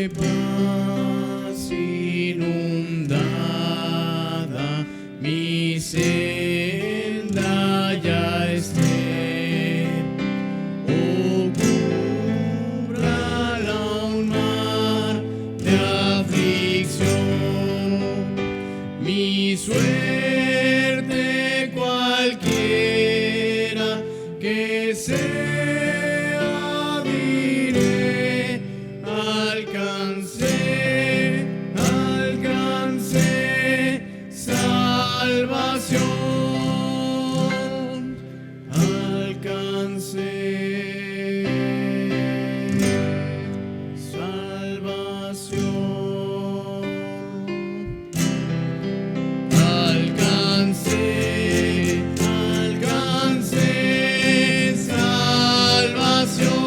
paz inundada, mi senda ya esté. Oh, cúbrala un mar de aflicción, mi suerte cualquiera que sea, diré, alcancé salvación, alcancé salvación, alcancé salvación.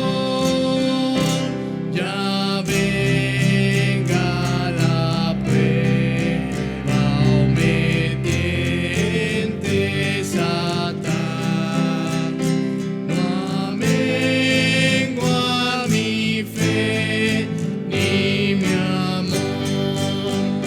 Ya venga la prueba o me tientes atar, no amengua mi fe ni mi amor,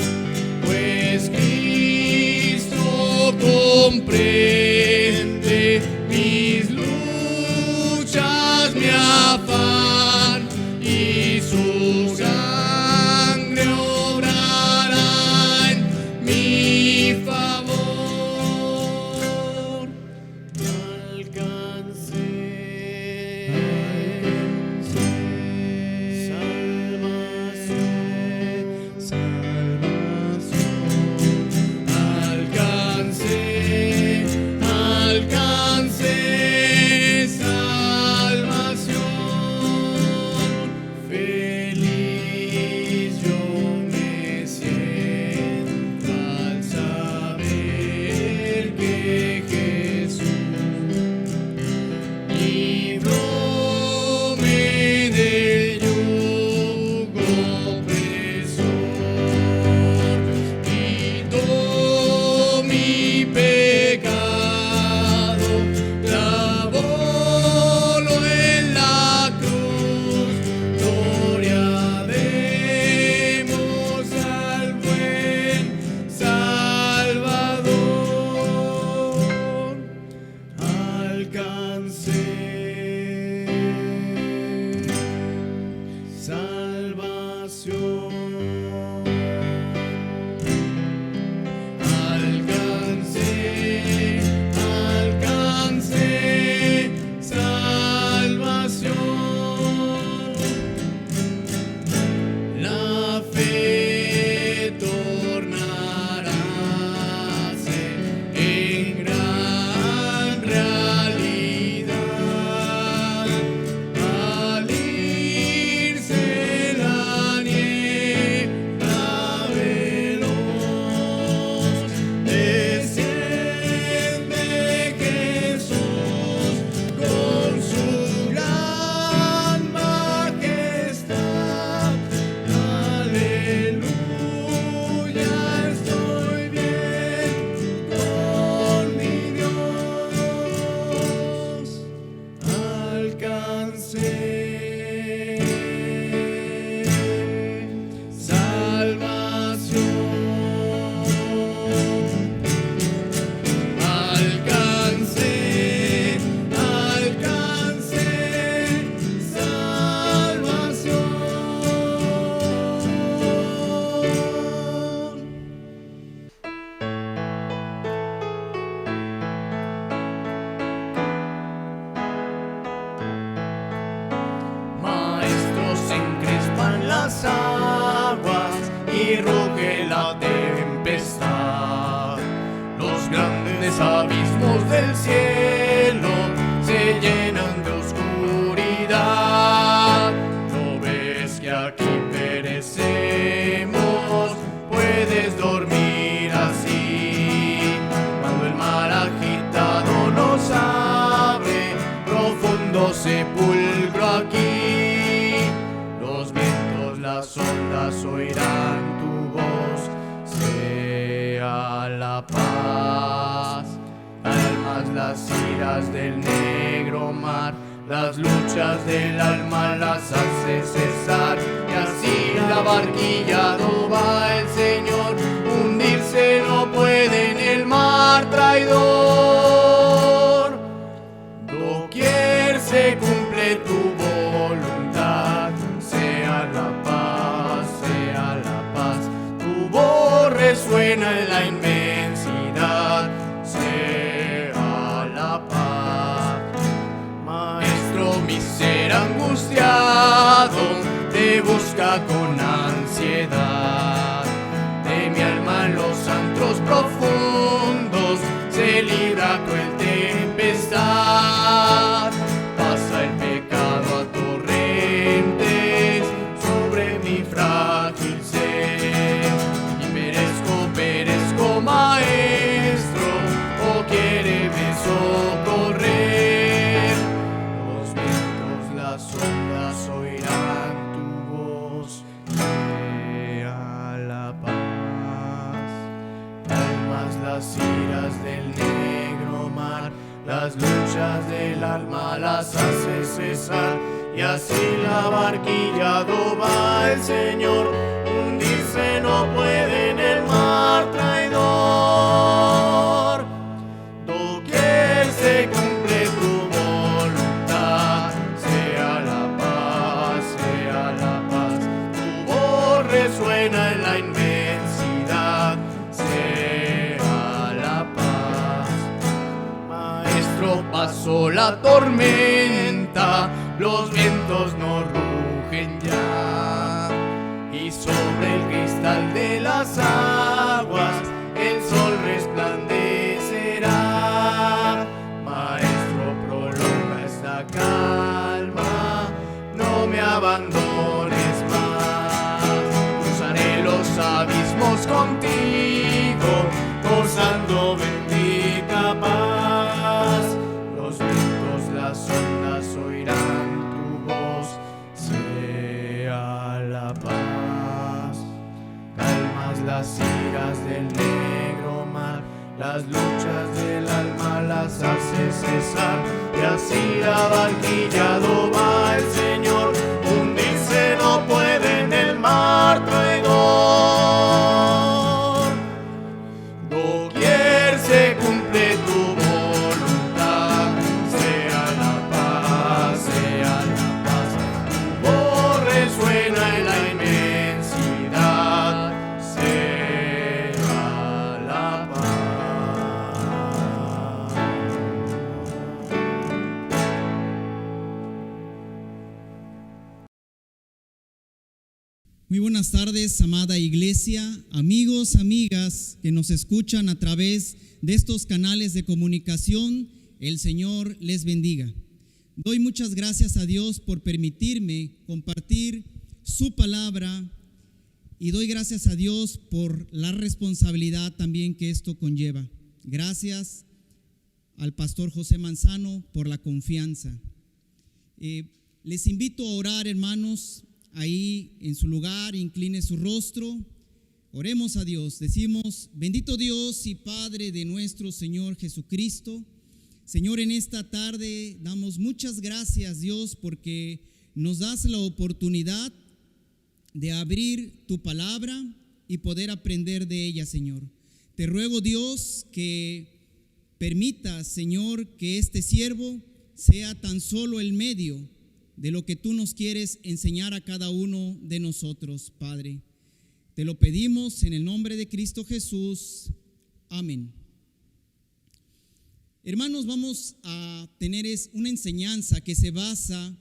pues Cristo comprende mis luchas, mi afán, y su sangre obrará en mi favor. Alcancé salvación, alcancé salvación. Feliz yo me siento al saber que Jesús libróme del yugo opresor, quitó mi pecado, clavólo en la cruz. Gloria demos al buen Salvador. Alcancé salvación, alcancé salvación. La fe tornaráse en gran realidad al irse la niebla veloz. Desciende Jesús con su gran majestad. Aleluya, estoy bien con mi Dios. Alcancé salvación, alcancé salvación. Maestros, se encrespan las aguas y ruge la tempestad. Los grandes abismos del cielo se llenan de oscuridad. ¿No ves que aquí perecemos? Puedes dormir así. Cuando el mar agitado nos abre profundo sepulcro aquí, los vientos, las ondas oirán tu voz. Sea la paz, calmas las iras del negro mar, las luchas del alma las hace cesar, y así la abarquillado va el Señor, hundirse no puede en el mar traidor. Doquier se cumple tu voluntad, sea la paz, tu voz resuena en la inmensidad, sea la paz. Maestro, mi ser angustiado te busca con ansiedad, de mi alma en los antros profundos se libra cruel tempestad. Pasa el pecado a torrentes sobre mi frágil ser, y perezco, maestro, oh quiéreme socorrer. Los vientos, las ondas oirán tu voz, sea la paz. Calmas las iras del negro mar, las luchas del alma las hace cesar, y así la barquillado va el Señor, hundirse no puede en el mar traidor. Doquier se cumple tu voluntad, sea la paz, tu voz resuena en la inmensidad, sea la paz. Maestro, pasó la tormenta, los vientos no rugen ya, y sobre el cristal de las aguas el sol resplandecerá. Maestro, prolonga esta calma, no me abandones más. Cruzaré los abismos contigo, gozando bendita paz. Los vientos, las ondas oirán tu voz, sea la paz. Calmas las iras del negro mar, las luchas del alma las hace cesar, y así abarquillado va el Señor, hundirse no puede en el mar traidor. Doquier se cumple tu voluntad, sea la paz, tu voz resuena en la inmensidad, sea la paz. Muy buenas tardes, amada iglesia, amigos, amigas que nos escuchan a través de estos canales de comunicación. El Señor les bendiga. Doy muchas gracias a Dios por permitirme compartir su palabra, y doy gracias a Dios por la responsabilidad también que esto conlleva. Gracias al pastor José Manzano por la confianza. Les invito a orar, hermanos, ahí en su lugar, incline su rostro, oremos a Dios. Decimos: bendito Dios y Padre de nuestro Señor Jesucristo. Señor, en esta tarde damos muchas gracias, Dios, porque nos das la oportunidad de abrir tu palabra y poder aprender de ella, Señor. Te ruego, Dios, que permitas, Señor, que este siervo sea tan solo el medio de lo que tú nos quieres enseñar a cada uno de nosotros, Padre. Te lo pedimos en el nombre de Cristo Jesús. Amén. Hermanos, vamos a tener una enseñanza que se basa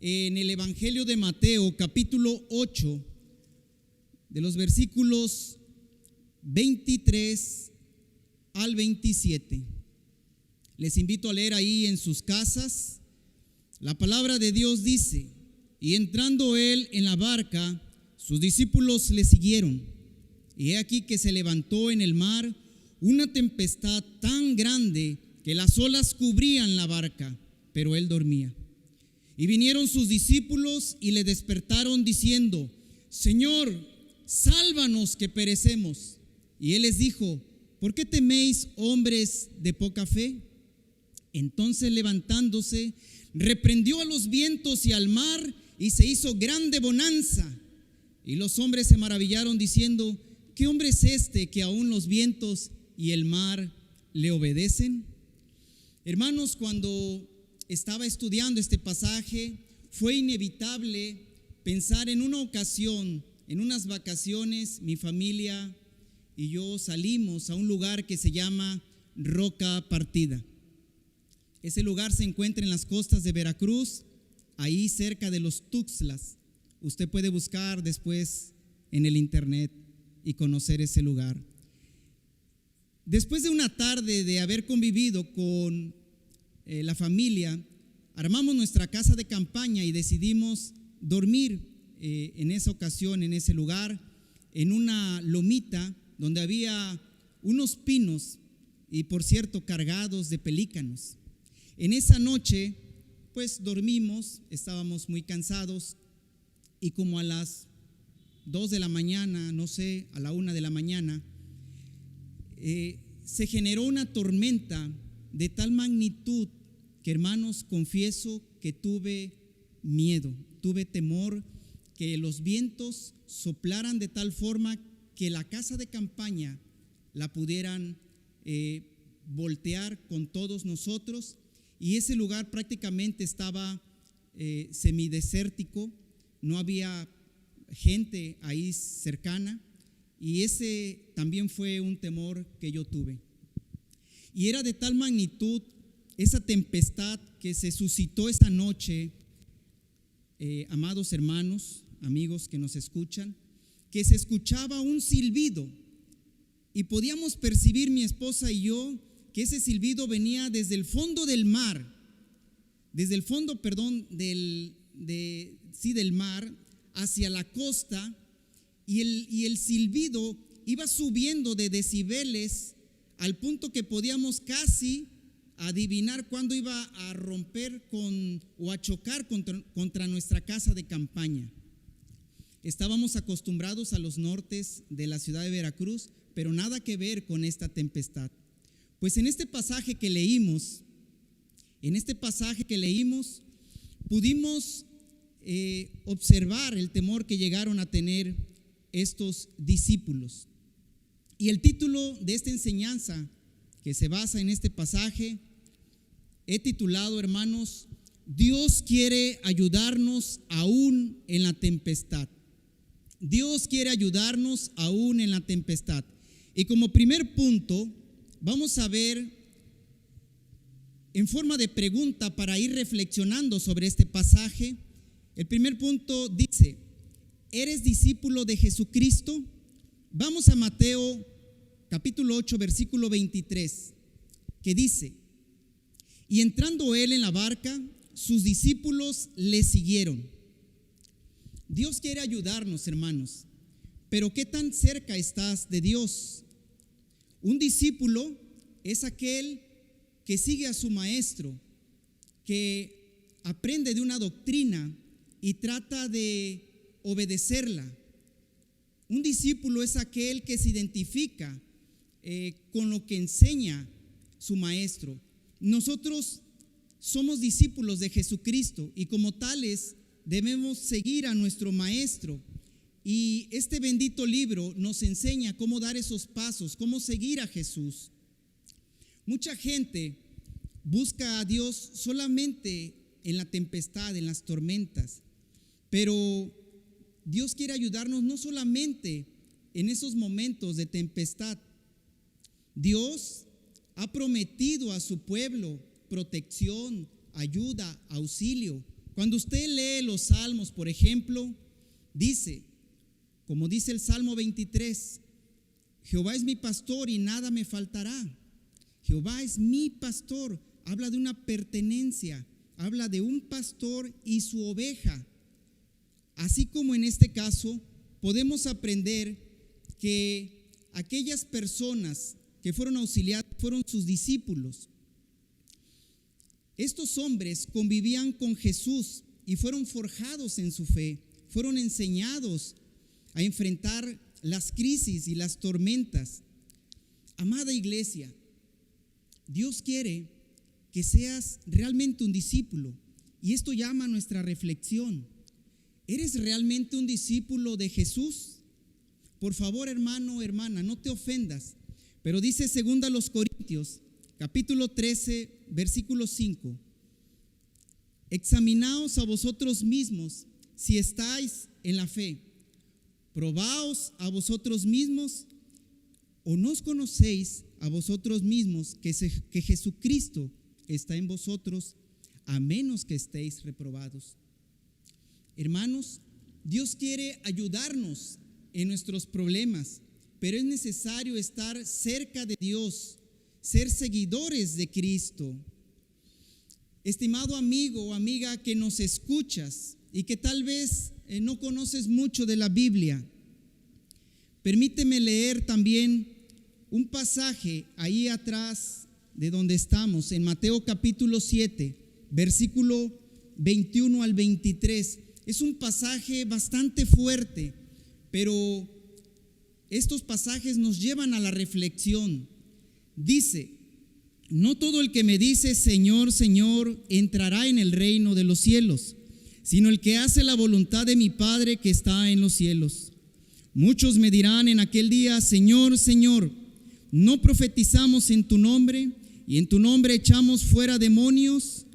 en el Evangelio de Mateo, capítulo 8, de los versículos 23 al 27. Les invito a leer ahí en sus casas. La palabra de Dios dice: y entrando él en la barca, sus discípulos le siguieron. Y he aquí que se levantó en el mar una tempestad tan grande que las olas cubrían la barca, pero él dormía. Y vinieron sus discípulos y le despertaron diciendo: Señor, sálvanos que perecemos. Y él les dijo: ¿por qué teméis, hombres de poca fe? Entonces, levantándose, reprendió a los vientos y al mar, y se hizo grande bonanza. Y los hombres se maravillaron diciendo: ¿qué hombre es este que aún los vientos y el mar le obedecen? Hermanos, cuando estaba estudiando este pasaje, fue inevitable pensar en una ocasión, en unas vacaciones, mi familia y yo salimos a un lugar que se llama Roca Partida. Ese lugar se encuentra en las costas de Veracruz, ahí cerca de los Tuxtlas. Usted puede buscar después en el internet y conocer ese lugar. Después de una tarde de haber convivido con la familia, armamos nuestra casa de campaña y decidimos dormir en esa ocasión, en ese lugar, en una lomita donde había unos pinos y, por cierto, cargados de pelícanos. En esa noche, pues dormimos, estábamos muy cansados y como a las 2 de la mañana, no sé, a la 1 de la mañana, se generó una tormenta de tal magnitud que, hermanos, confieso que tuve miedo, tuve temor que los vientos soplaran de tal forma que la casa de campaña la pudieran voltear con todos nosotros, y ese lugar prácticamente estaba semidesértico, no había gente ahí cercana, y ese también fue un temor que yo tuve. Y era de tal magnitud esa tempestad que se suscitó esa noche, amados hermanos, amigos que nos escuchan, que se escuchaba un silbido y podíamos percibir mi esposa y yo que ese silbido venía desde el fondo del mar, desde el fondo, del mar hacia la costa, y el silbido iba subiendo de decibeles al punto que podíamos casi adivinar cuándo iba a romper o a chocar contra nuestra casa de campaña. Estábamos acostumbrados a los nortes de la ciudad de Veracruz, pero nada que ver con esta tempestad. Pues en este pasaje que leímos, pudimos observar el temor que llegaron a tener estos discípulos. Y el título de esta enseñanza, que se basa en este pasaje, he titulado, hermanos, Dios quiere ayudarnos aún en la tempestad. Dios quiere ayudarnos aún en la tempestad. Y como primer punto, vamos a ver en forma de pregunta para ir reflexionando sobre este pasaje. El primer punto dice: ¿eres discípulo de Jesucristo? Vamos a Mateo capítulo 8, versículo 23, que dice: y entrando él en la barca, sus discípulos le siguieron. Dios quiere ayudarnos, hermanos, pero ¿qué tan cerca estás de Dios? Un discípulo es aquel que sigue a su maestro, que aprende de una doctrina y trata de obedecerla. Un discípulo es aquel que se identifica con lo que enseña su maestro. Nosotros somos discípulos de Jesucristo y como tales debemos seguir a nuestro maestro. Y este bendito libro nos enseña cómo dar esos pasos, cómo seguir a Jesús. Mucha gente busca a Dios solamente en la tempestad, en las tormentas, pero Dios quiere ayudarnos no solamente en esos momentos de tempestad. Dios ha prometido a su pueblo protección, ayuda, auxilio. Cuando usted lee los salmos, por ejemplo, dice, como dice el Salmo 23, Jehová es mi pastor y nada me faltará. Jehová es mi pastor. Habla de una pertenencia, habla de un pastor y su oveja. Así como en este caso, podemos aprender que aquellas personas que fueron auxiliadas fueron sus discípulos. Estos hombres convivían con Jesús y fueron forjados en su fe, fueron enseñados a enfrentar las crisis y las tormentas. Amada iglesia, Dios quiere que seas realmente un discípulo, y esto llama a nuestra reflexión. ¿Eres realmente un discípulo de Jesús? Por favor, hermano o hermana, no te ofendas. Pero dice 2 Corintios, capítulo 13, versículo 5. Examinaos a vosotros mismos si estáis en la fe. Probaos a vosotros mismos, o no os conocéis a vosotros mismos que Jesucristo está en vosotros, a menos que estéis reprobados. Hermanos, Dios quiere ayudarnos en nuestros problemas, pero es necesario estar cerca de Dios, ser seguidores de Cristo. Estimado amigo o amiga que nos escuchas y que tal vez no conoces mucho de la Biblia, permíteme leer también un pasaje ahí atrás de donde estamos, en Mateo capítulo 7, versículo 21 al 23. Es un pasaje bastante fuerte, pero estos pasajes nos llevan a la reflexión. Dice: no todo el que me dice Señor, Señor, entrará en el reino de los cielos, sino el que hace la voluntad de mi Padre que está en los cielos. Muchos me dirán en aquel día: Señor, Señor, ¿no profetizamos en tu nombre? Y en tu nombre echamos fuera demonios,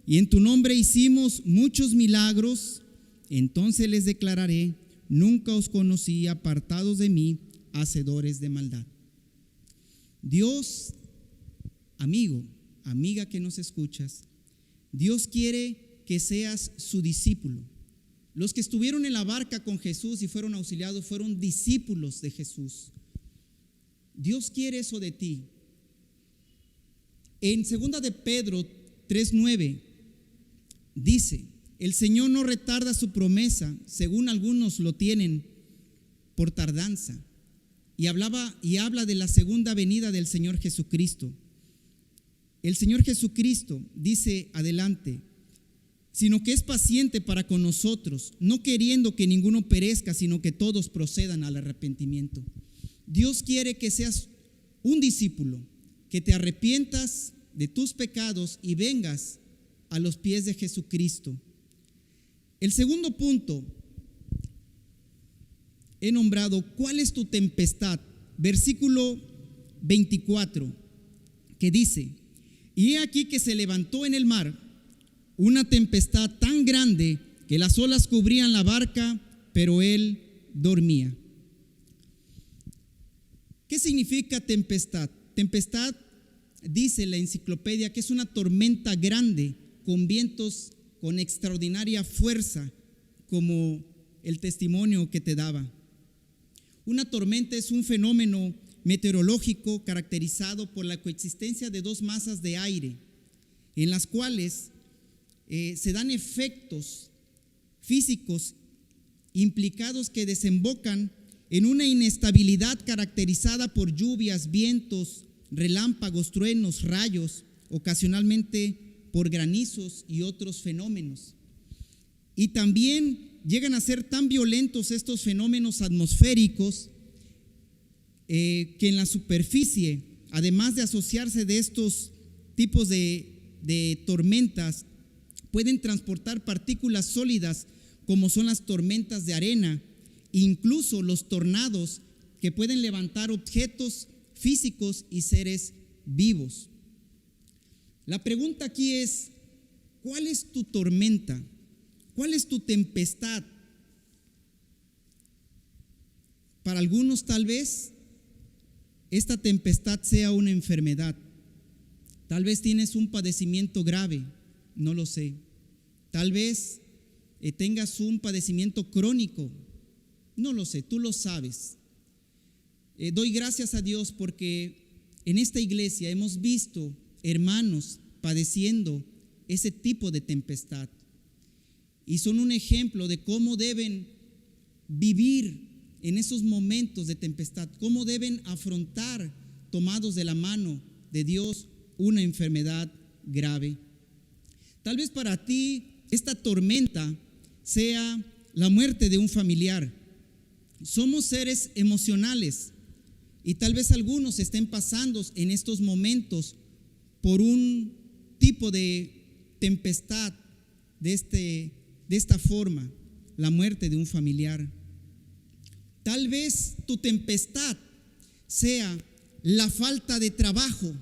y en tu nombre hicimos muchos milagros. Entonces les declararé: nunca os conocí, apartados de mí, hacedores de maldad. Dios, amigo, amiga que nos escuchas, Dios quiere que seas su discípulo. Los que estuvieron en la barca con Jesús y fueron auxiliados fueron discípulos de Jesús. Dios quiere eso de ti. En 2 de Pedro 3:9 dice: el Señor no retarda su promesa, según algunos lo tienen por tardanza. Y habla de la segunda venida del Señor Jesucristo. El Señor Jesucristo dice adelante: sino que es paciente para con nosotros, no queriendo que ninguno perezca, sino que todos procedan al arrepentimiento. Dios quiere que seas un discípulo, que te arrepientas de tus pecados y vengas a los pies de Jesucristo. El segundo punto he nombrado: ¿cuál es tu tempestad? Versículo 24, que dice: y he aquí que se levantó en el mar una tempestad tan grande que las olas cubrían la barca, pero él dormía. ¿Qué significa tempestad? Tempestad, dice la enciclopedia, que es una tormenta grande con vientos con extraordinaria fuerza, como el testimonio que te daba. Una tormenta es un fenómeno meteorológico caracterizado por la coexistencia de dos masas de aire, en las cuales se dan efectos físicos implicados que desembocan en una inestabilidad caracterizada por lluvias, vientos, relámpagos, truenos, rayos, ocasionalmente por granizos y otros fenómenos. Y también llegan a ser tan violentos estos fenómenos atmosféricos que en la superficie, además de asociarse de estos tipos de tormentas, pueden transportar partículas sólidas como son las tormentas de arena, incluso los tornados, que pueden levantar objetos físicos y seres vivos. La pregunta aquí es: ¿cuál es tu tormenta? ¿Cuál es tu tempestad? Para algunos tal vez esta tempestad sea una enfermedad. Tal vez tienes un padecimiento grave, no lo sé. Tal vez tengas un padecimiento crónico, no lo sé, tú lo sabes. Doy gracias a Dios porque en esta iglesia hemos visto hermanos padeciendo ese tipo de tempestad y son un ejemplo de cómo deben vivir en esos momentos de tempestad, cómo deben afrontar, tomados de la mano de Dios, una enfermedad grave. Tal vez para ti esta tormenta sea la muerte de un familiar. Somos seres emocionales y tal vez algunos estén pasando en estos momentos por un tipo de tempestad de esta forma. la muerte de un familiar. Tal vez tu tempestad sea la falta de trabajo.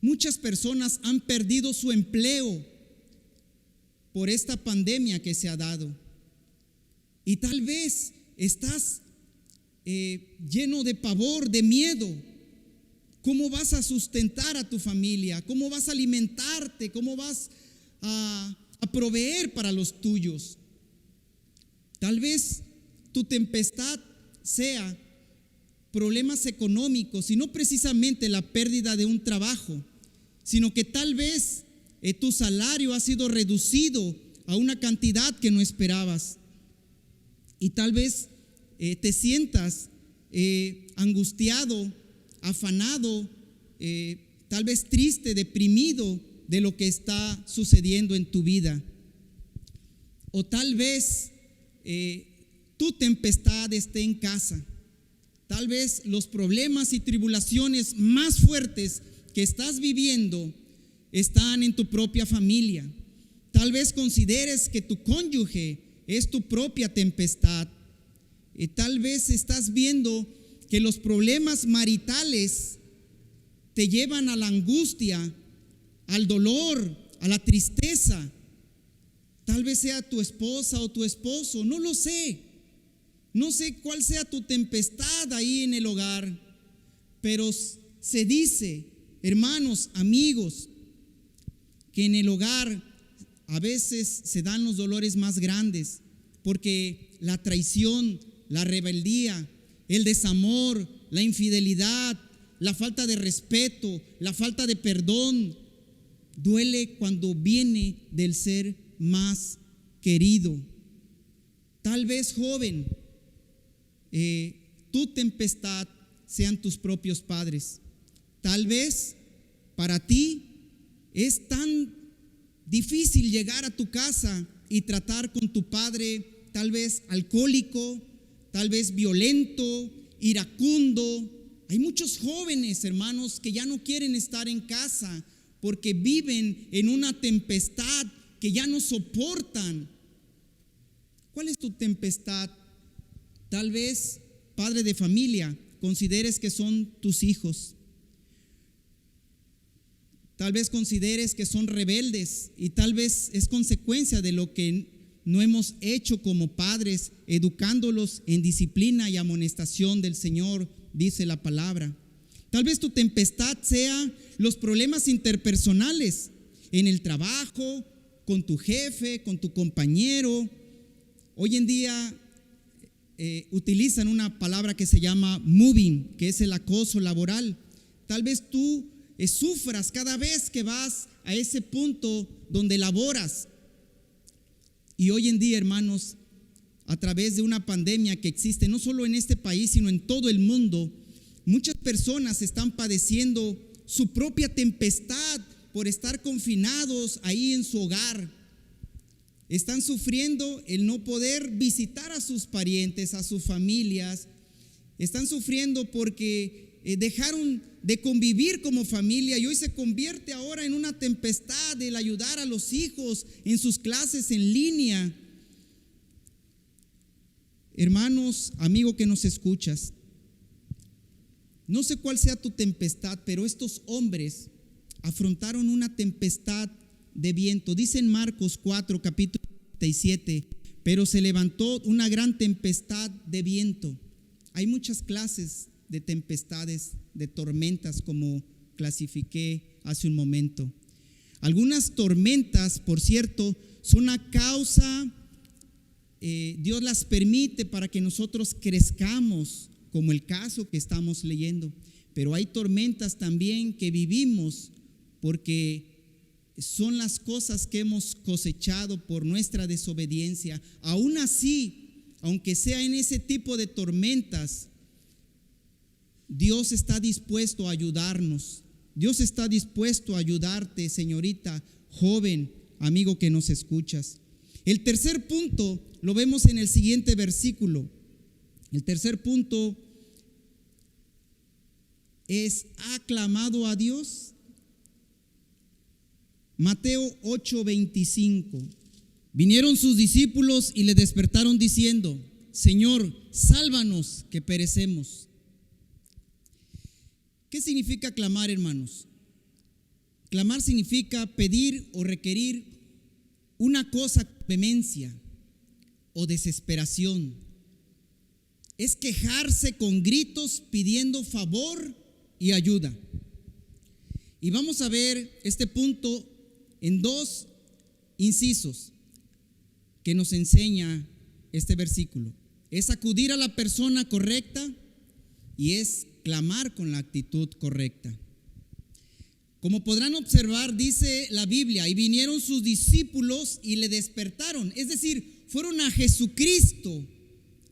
Muchas personas han perdido su empleo por esta pandemia que se ha dado. Y tal vez estás lleno de pavor, de miedo. ¿Cómo vas a sustentar a tu familia? ¿Cómo vas a alimentarte? ¿Cómo vas a proveer para los tuyos? Tal vez tu tempestad sea problemas económicos y no precisamente la pérdida de un trabajo, sino que tal vez tu salario ha sido reducido a una cantidad que no esperabas. Y tal vez te sientas angustiado, afanado, tal vez triste, deprimido de lo que está sucediendo en tu vida. O tal vez tu tempestad esté en casa. Tal vez los problemas y tribulaciones más fuertes que estás viviendo están en tu propia familia. Tal vez consideres que tu cónyuge es tu propia tempestad. Tal vez estás viendo que los problemas maritales te llevan a la angustia, al dolor, a la tristeza. Tal vez sea tu esposa o tu esposo, no lo sé. No sé cuál sea tu tempestad ahí en el hogar, pero se dice, hermanos, amigos, que en el hogar a veces se dan los dolores más grandes, porque la traición, la rebeldía, el desamor, la infidelidad, la falta de respeto, la falta de perdón, duele cuando viene del ser más querido. Tal vez, joven, tu tempestad sean tus propios padres. Tal vez para ti es tan difícil llegar a tu casa y tratar con tu padre, tal vez alcohólico, tal vez violento, iracundo. Hay muchos jóvenes, hermanos, que ya no quieren estar en casa porque viven en una tempestad que ya no soportan. ¿Cuál es tu tempestad? Tal vez, padre de familia, consideres que son tus hijos. Tal vez consideres que son rebeldes y tal vez es consecuencia de lo que no hemos hecho como padres, educándolos en disciplina y amonestación del Señor, dice la palabra. Tal vez tu tempestad sea los problemas interpersonales en el trabajo, con tu jefe, con tu compañero. Hoy en día utilizan una palabra que se llama moving, que es el acoso laboral. Tal vez tú sufras cada vez que vas a ese punto donde laboras. Y hoy en día, hermanos, a través de una pandemia que existe no solo en este país, sino en todo el mundo, muchas personas están padeciendo su propia tempestad por estar confinados ahí en su hogar. Están sufriendo el no poder visitar a sus parientes, a sus familias. Están sufriendo porque dejaron de convivir como familia y hoy se convierte ahora en una tempestad el ayudar a los hijos en sus clases en línea. Hermanos, amigo que nos escuchas, no sé cuál sea tu tempestad, pero estos hombres afrontaron una tempestad de viento. Dice en Marcos 4, capítulo 37, pero se levantó una gran tempestad de viento. Hay muchas clases de tempestades, de tormentas, como clasifiqué hace un momento. Algunas tormentas, por cierto, son una causa, Dios las permite para que nosotros crezcamos, como el caso que estamos leyendo. Pero hay tormentas también que vivimos porque son las cosas que hemos cosechado por nuestra desobediencia. Aún así, aunque sea en ese tipo de tormentas, Dios está dispuesto a ayudarnos. Dios está dispuesto a ayudarte, señorita, joven, amigo que nos escuchas. El tercer punto lo vemos en el siguiente versículo. El tercer punto es: ¿ha clamado a Dios? Mateo 8:25. Vinieron sus discípulos y le despertaron diciendo: Señor, sálvanos que perecemos. ¿Qué significa clamar, hermanos? Clamar significa pedir o requerir una cosa con vehemencia o desesperación. Es quejarse con gritos pidiendo favor y ayuda. Y vamos a ver este punto en dos incisos que nos enseña este versículo. Es acudir a la persona correcta y es clamar con la actitud correcta. Como podrán observar, dice la Biblia, y vinieron sus discípulos y le despertaron. Es decir, fueron a Jesucristo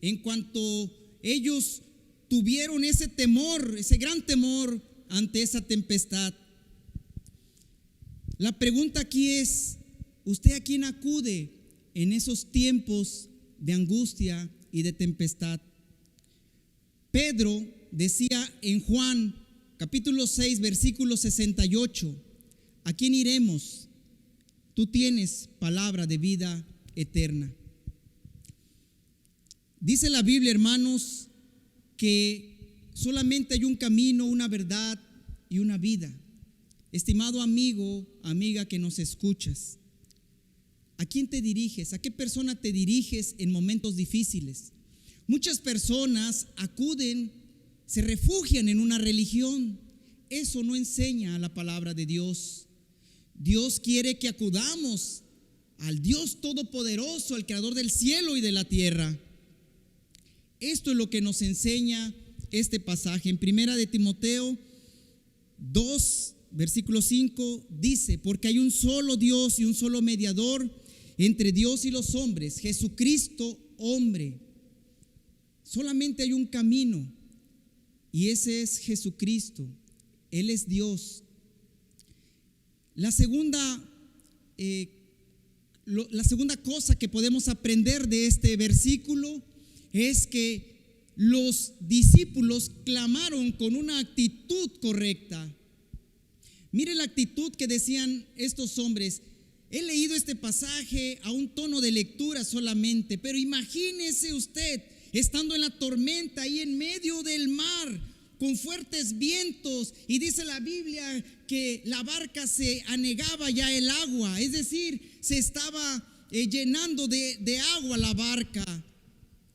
en cuanto ellos tuvieron ese temor, ese gran temor ante esa tempestad. La pregunta aquí es: ¿usted a quién acude en esos tiempos de angustia y de tempestad? Pedro decía en Juan capítulo 6, versículo 68, ¿a quién iremos? Tú tienes palabra de vida eterna. Dice la Biblia, hermanos, que solamente hay un camino, una verdad y una vida. Estimado amigo, amiga que nos escuchas, ¿a quién te diriges? ¿A qué persona te diriges en momentos difíciles? Muchas personas acuden, se refugian en una religión. Eso no enseña a la palabra de Dios. Dios quiere que acudamos al Dios Todopoderoso, al Creador del cielo y de la tierra. Esto es lo que nos enseña este pasaje. En Primera de Timoteo 2, versículo 5 dice: porque hay un solo Dios y un solo mediador entre Dios y los hombres, Jesucristo hombre. Solamente hay un camino y ese es Jesucristo. Él es Dios. La segunda cosa que podemos aprender de este versículo es que los discípulos clamaron con una actitud correcta. Mire la actitud que decían estos hombres. He leído este pasaje a un tono de lectura solamente, pero imagínese usted estando en la tormenta ahí en medio del mar con fuertes vientos, y dice la Biblia que la barca se anegaba ya el agua, es decir, se estaba llenando de agua la barca,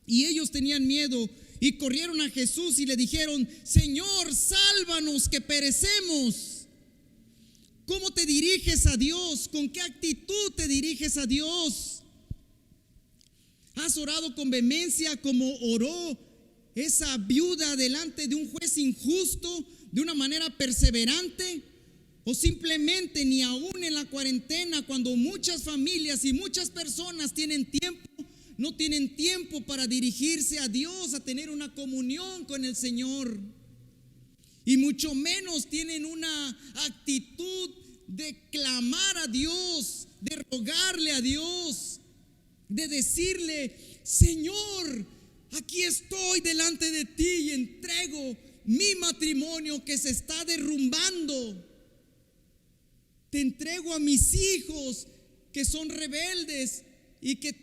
y ellos tenían miedo y corrieron a Jesús y le dijeron: Señor, sálvanos que perecemos. ¿Cómo te diriges a Dios? ¿Con qué actitud te diriges a Dios? ¿Has orado con vehemencia como oró esa viuda delante de un juez injusto, de una manera perseverante? ¿O simplemente ni aún en la cuarentena, cuando muchas familias y muchas personas tienen tiempo, no tienen tiempo para dirigirse a Dios, a tener una comunión con el Señor? Y mucho menos tienen una actitud de clamar a Dios, de rogarle a Dios, de decirle: Señor, aquí estoy delante de ti y entrego mi matrimonio que se está derrumbando. Te entrego a mis hijos que son rebeldes y que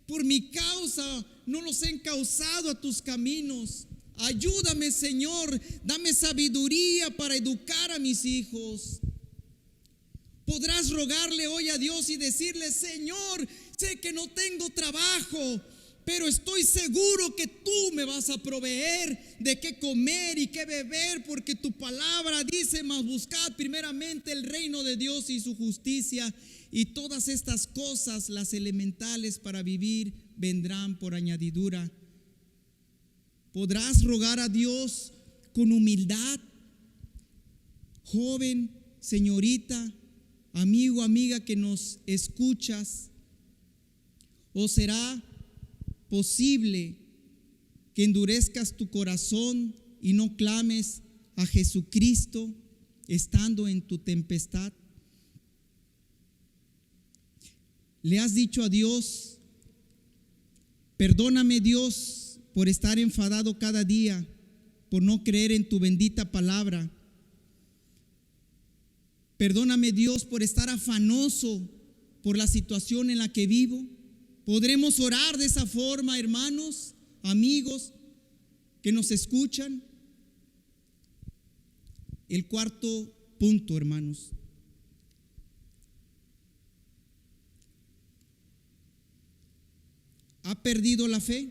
por mi causa no los he encauzado a tus caminos. Ayúdame, Señor, dame sabiduría para educar a mis hijos. Podrás rogarle hoy a Dios y decirle: Señor, sé que no tengo trabajo, pero estoy seguro que tú me vas a proveer de qué comer y qué beber, porque tu palabra dice: mas buscad primeramente el reino de Dios y su justicia, y todas estas cosas, las elementales para vivir, vendrán por añadidura. Podrás rogar a Dios con humildad. Joven, señorita, amigo, amiga que nos escuchas, ¿o será posible que endurezcas tu corazón y no clames a Jesucristo estando en tu tempestad? ¿Le has dicho a Dios: perdóname, Dios, por estar enfadado cada día, por no creer en tu bendita palabra? Perdóname, Dios, por estar afanoso por la situación en la que vivo? ¿Podremos orar de esa forma, hermanos, amigos que nos escuchan? El cuarto punto, hermanos. ¿Ha perdido la fe?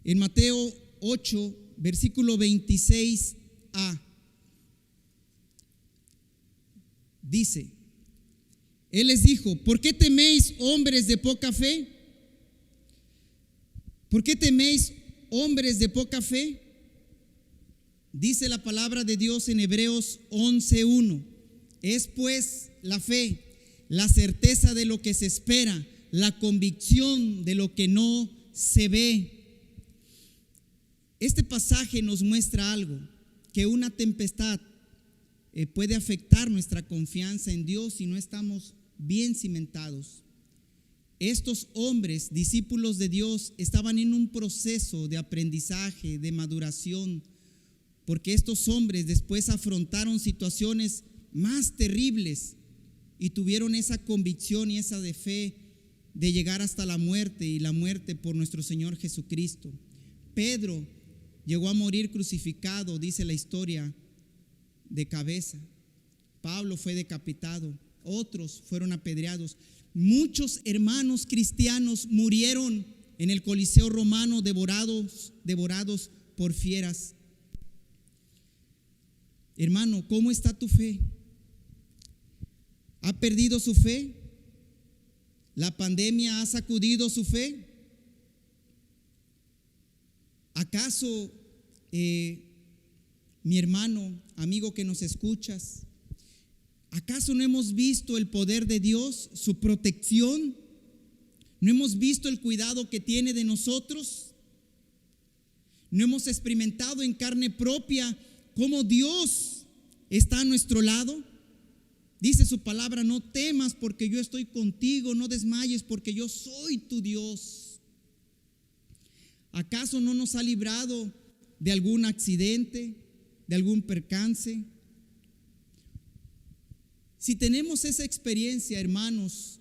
En Mateo 8, versículo 26a, dice: Él les dijo: ¿por qué teméis, hombres de poca fe? ¿Por qué teméis, hombres de poca fe? Dice la palabra de Dios en Hebreos 11:1: es pues la fe, la certeza de lo que se espera, la convicción de lo que no se ve. Este pasaje nos muestra algo, que una tempestad puede afectar nuestra confianza en Dios si no estamos bien cimentados. Estos hombres, discípulos de Dios, estaban en un proceso de aprendizaje, de maduración, porque estos hombres después afrontaron situaciones más terribles y tuvieron esa convicción y esa de fe de llegar hasta la muerte, y la muerte por nuestro Señor Jesucristo. Pedro llegó a morir crucificado, dice la historia, de cabeza. Pablo fue decapitado, otros fueron apedreados. Muchos hermanos cristianos murieron en el Coliseo romano devorados por fieras. Hermano, ¿cómo está tu fe? ¿Ha perdido su fe? ¿La pandemia ha sacudido su fe? ¿Acaso, mi hermano, amigo que nos escuchas, acaso no hemos visto el poder de Dios, su protección? ¿No hemos visto el cuidado que tiene de nosotros? ¿No hemos experimentado en carne propia cómo Dios está a nuestro lado? Dice su palabra: no temas porque yo estoy contigo, no desmayes porque yo soy tu Dios. ¿Acaso no nos ha librado de algún accidente, de algún percance? Si tenemos esa experiencia, hermanos,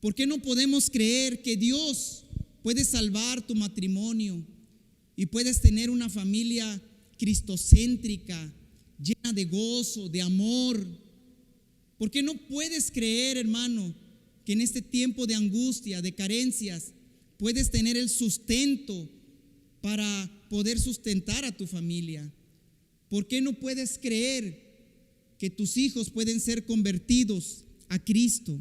¿por qué no podemos creer que Dios puede salvar tu matrimonio y puedes tener una familia cristocéntrica, llena de gozo, de amor? ¿Por qué no puedes creer, hermano, que en este tiempo de angustia, de carencias, puedes tener el sustento para poder sustentar a tu familia? ¿Por qué no puedes creer que tus hijos pueden ser convertidos a Cristo?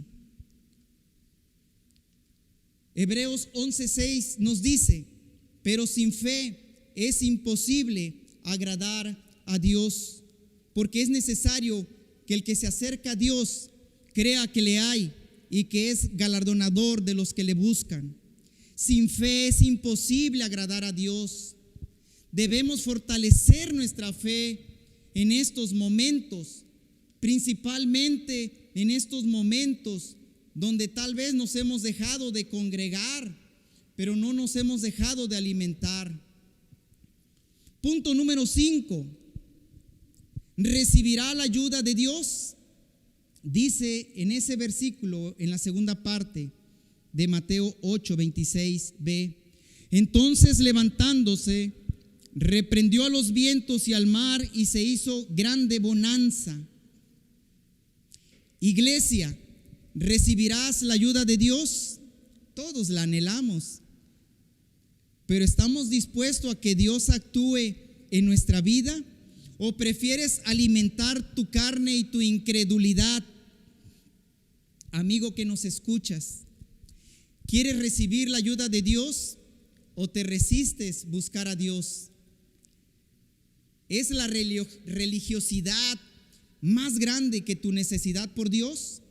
Hebreos 11:6 nos dice: pero sin fe es imposible agradar a Dios, porque es necesario que el que se acerca a Dios crea que le hay y que es galardonador de los que le buscan. Sin fe es imposible agradar a Dios. Debemos fortalecer nuestra fe en estos momentos, principalmente en estos momentos donde tal vez nos hemos dejado de congregar, pero no nos hemos dejado de alimentar. Punto número 5. ¿Recibirá la ayuda de Dios? Dice en ese versículo, en la segunda parte de Mateo 8:26b: entonces levantándose, reprendió a los vientos y al mar, y se hizo grande bonanza. Iglesia, ¿recibirás la ayuda de Dios? Todos la anhelamos, pero ¿estamos dispuestos a que Dios actúe en nuestra vida? ¿O prefieres alimentar tu carne y tu incredulidad? Amigo que nos escuchas, ¿quieres recibir la ayuda de Dios o te resistes buscar a Dios? ¿Es la religiosidad más grande que tu necesidad por Dios?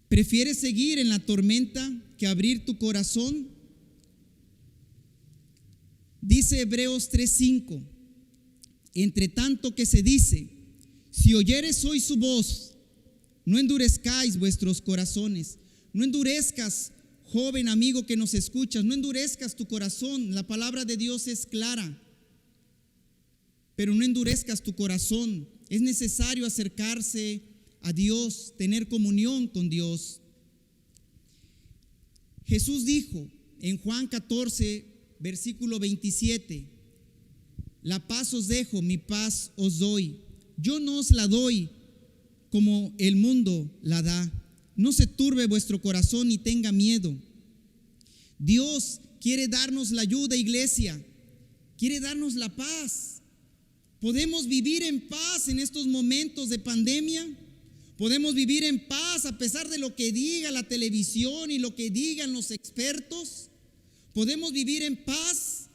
¿Prefieres seguir en la tormenta que abrir tu corazón? Dice Hebreos 3:5: entre tanto que se dice: si oyeres hoy su voz, no endurezcáis vuestros corazones. No endurezcas, joven amigo que nos escuchas, no endurezcas tu corazón. La palabra de Dios es clara, pero no endurezcas tu corazón. Es necesario acercarse a Dios, tener comunión con Dios. Jesús dijo en Juan 14, versículo 27, la paz os dejo, mi paz os doy. Yo no os la doy como el mundo la da. No se turbe vuestro corazón ni tenga miedo. Dios quiere darnos la ayuda, iglesia. Quiere darnos la paz. ¿Podemos vivir en paz en estos momentos de pandemia? ¿Podemos vivir en paz a pesar de lo que diga la televisión y lo que digan los expertos? ¿Podemos vivir en paz?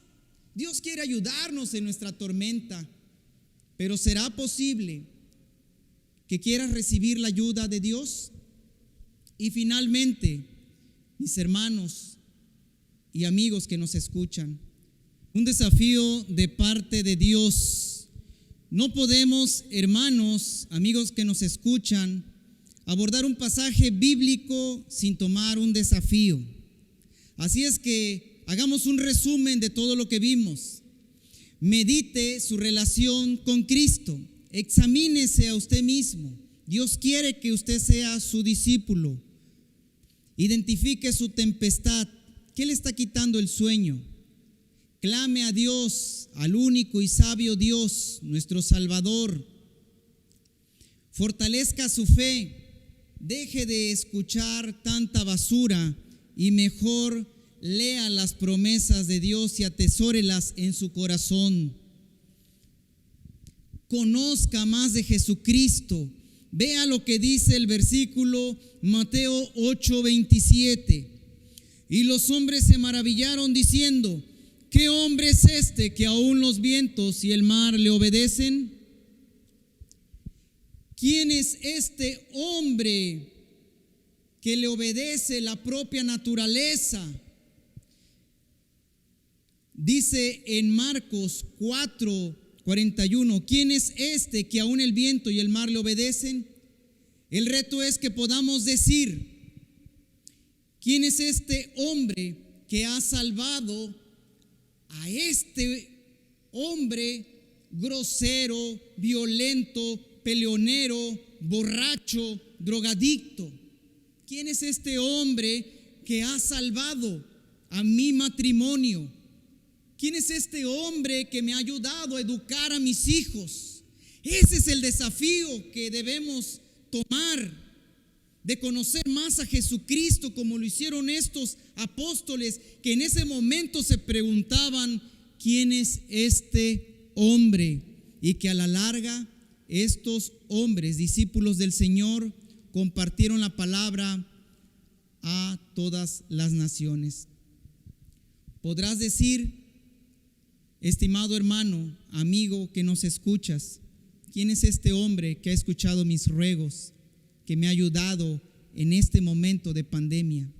Dios quiere ayudarnos en nuestra tormenta, pero ¿será posible que quieras recibir la ayuda de Dios? Y finalmente, mis hermanos y amigos que nos escuchan, un desafío de parte de Dios. No podemos, hermanos, amigos que nos escuchan, abordar un pasaje bíblico sin tomar un desafío. Así es que hagamos un resumen de todo lo que vimos. Medite su relación con Cristo. Examínese a usted mismo. Dios quiere que usted sea su discípulo. Identifique su tempestad. ¿Qué le está quitando el sueño? Clame a Dios, al único y sabio Dios, nuestro Salvador. Fortalezca su fe. Deje de escuchar tanta basura y mejor lea las promesas de Dios y atesórelas en su corazón. Conozca más de Jesucristo. Vea lo que dice el versículo Mateo 8:27. Y los hombres se maravillaron diciendo: ¿qué hombre es este que aún los vientos y el mar le obedecen? ¿Quién es este hombre que le obedece la propia naturaleza? Dice en Marcos 4:41, ¿quién es este que aún el viento y el mar le obedecen? El reto es que podamos decir, ¿quién es este hombre que ha salvado a este hombre grosero, violento, peleonero, borracho, drogadicto? ¿Quién es este hombre que ha salvado a mi matrimonio? ¿Quién es este hombre que me ha ayudado a educar a mis hijos? Ese es el desafío que debemos tomar, de conocer más a Jesucristo, como lo hicieron estos apóstoles que en ese momento se preguntaban: ¿quién es este hombre? Y que a la larga estos hombres, discípulos del Señor, compartieron la palabra a todas las naciones. Podrás decir, estimado hermano, amigo que nos escuchas, ¿quién es este hombre que ha escuchado mis ruegos, que me ha ayudado en este momento de pandemia?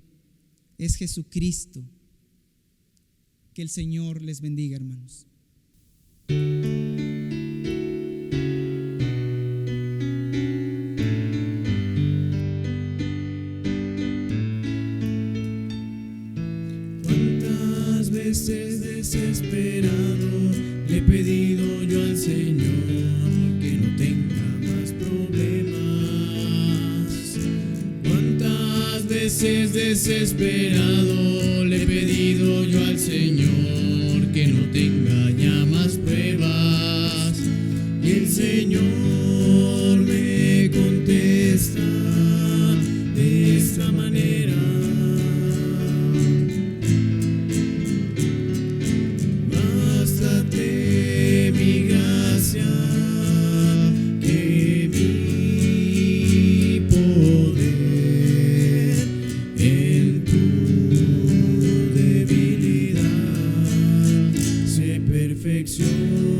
Es Jesucristo. Que el Señor les bendiga, hermanos. ¿Cuántas veces desesperado le he pedido yo al Señor que no tenga más problemas? ¿Cuántas veces desesperado le he pedido yo al Señor que no tenga ya más pruebas? Y el Señor me contesta de esta manera: bástate mi gracia, que mi poder en tu debilidad se perfecciona.